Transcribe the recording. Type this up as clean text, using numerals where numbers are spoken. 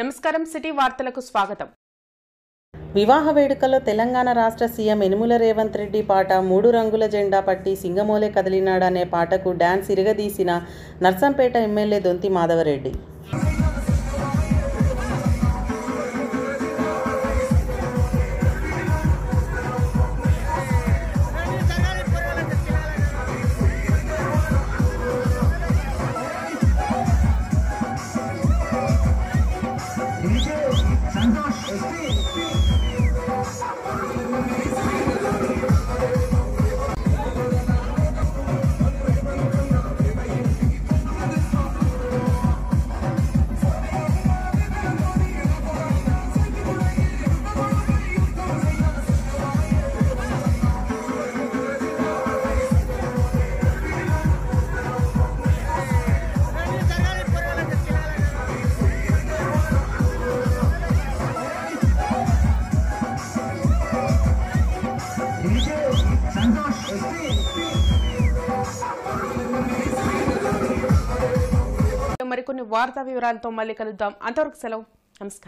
నమస్కారం సిటీ వార్తలకు స్వాగతం. వివాహ వేడుకల్లో తెలంగాణ రాష్ట్ర సీఎం యనుమల రేవంత్ రెడ్డి పాట మూడు రంగుల జెండా పట్టి సింగమోలే కదిలినాడనే పాటకు డాన్స్ ఇరగదీసిన నర్సంపేట ఎమ్మెల్యే దొంతి మాధవరెడ్డి. మరికొన్ని వార్తా వివరాలతో మళ్ళీ కలుద్దాం. అంతవరకు సెలవు. నమస్కారం.